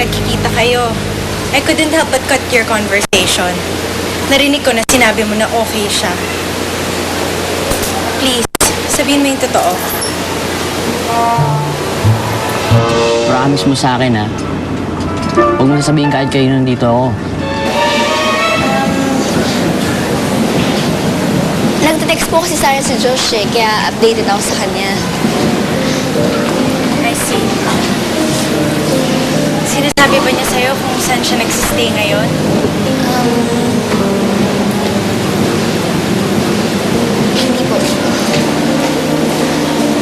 nagkikita kayo. I couldn't help but cut your conversation. Narinig ko na sinabi mo na okay siya. Please, sabihin mo yung totoo. Promise mo sa akin, ha? Huwag mo sasabihin kahit kayo nandito ako. Nagte-text po kasi sa akin si Josh eh, kaya updated ako sa kanya. I see. Sinasabi ba niya sa'yo kung saan siya nagsistay ngayon? Hindi po.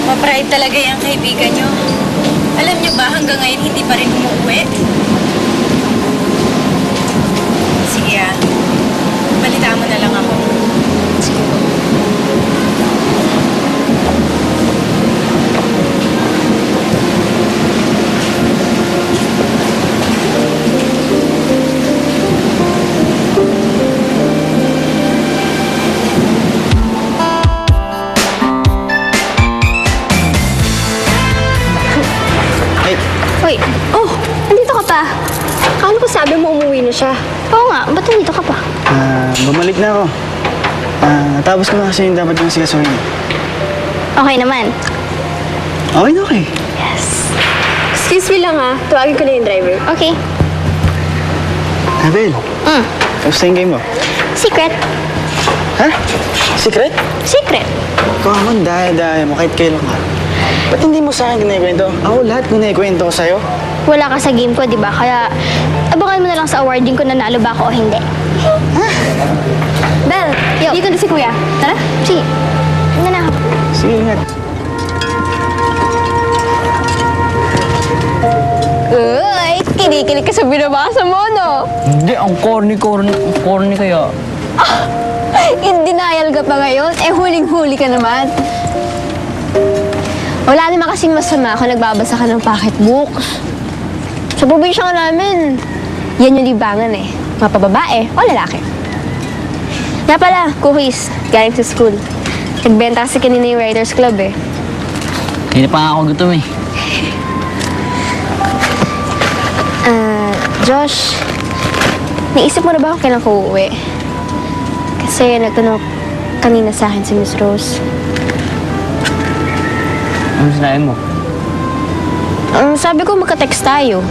Ma-pride talaga yung kaibigan niyo. Alam niyo ba hanggang ngayon hindi pa rin umuwi? Sige balita mo na lang ako. Sige po. Hoy, andito ka pa. Akala ko sabi mo umuwi na siya. Oo nga, ba't nandito ka pa? Bumalik na ako. Tapos ko na kasi yung dapat yung sigasuhin. Okay naman. Okay na okay. Yes. Excuse me lang tuwagin ko na yung driver. Okay. Abel, kamusta yung game mo? Secret. Ha? Secret? Secret. Ikaw naman, daya mo kahit kailan ka. Ba't hindi mo sa akin kinikwento? Ako lahat kinikwento ko sa'yo. Wala ka sa game ko, di ba? Kaya abangan mo na lang sa awarding ko nanalo ba ako o hindi. Bel, dito na si Kuya. Tara. Sige. Tingnan na ako. Sige, ingat. Uy, kinikilig ka sa binabasa mo, no? Hindi, ang corny kaya. In denial ka pa ngayon? Huling-huli ka naman. Wala naman kasing masama kung nagbabasa ka ng pocketbooks. Sa probinsya ka namin, yan yung libangan mapababae o lalaki. Nga pala, cookies, galing sa school. Nagbenta kasi kanina yung Writers Club Hindi pa nga ako gutom Josh, naisip mo na ba kung kailan ko uuwi? Kasi nagtanong kanina sa akin si Miss Rose. Ano sinabi mo? Sabi ko magka-text tayo.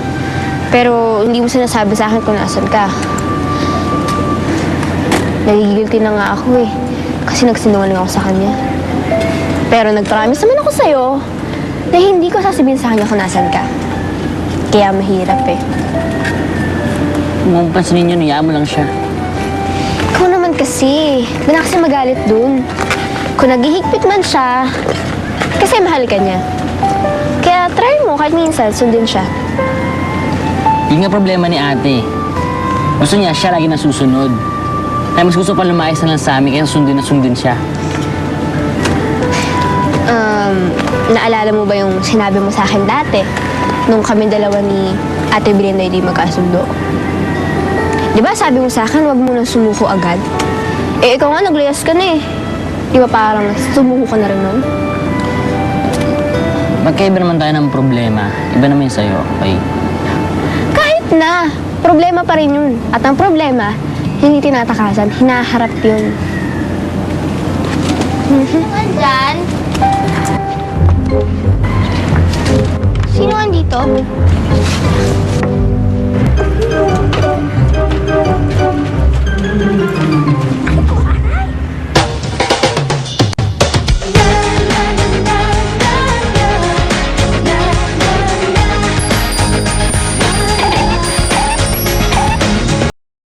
Pero hindi mo sinasabi sa akin kung nasan ka. Nagigilty na nga ako kasi nagsinungaling ako sa kanya. Pero nag-promise naman ako sa'yo na hindi ko sasabihin sa kanya kung nasan ka. Kaya mahirap Kung pansinin nyo, niya mo lang siya. Ikaw naman kasi. Doon na kasi magalit dun. Kung naghihigpit man siya, kasi mahal ka niya. Kaya try mo kahit minsan sundin siya. Yun nga problema ni ate. Gusto niya, siya lagi nasusunod. Kaya mas gusto pa lumayas na lang sa amin, kaya sundin siya. Naalala mo ba yung sinabi mo sa akin dati? Nung kami dalawa ni Ate Belinda hindi magkasundo. Di ba sabi mo sa akin, wag mo nang sumuko agad? Ikaw nga, naglayas ka na Di ba parang sumuko ka na rin nun? Magkaiba naman tayo ng problema. Iba naman yung sa'yo, okay? Kahit na, problema pa rin yun. At ang problema, hindi tinatakasan, hinaharap yun. Nandyan? Sino andito?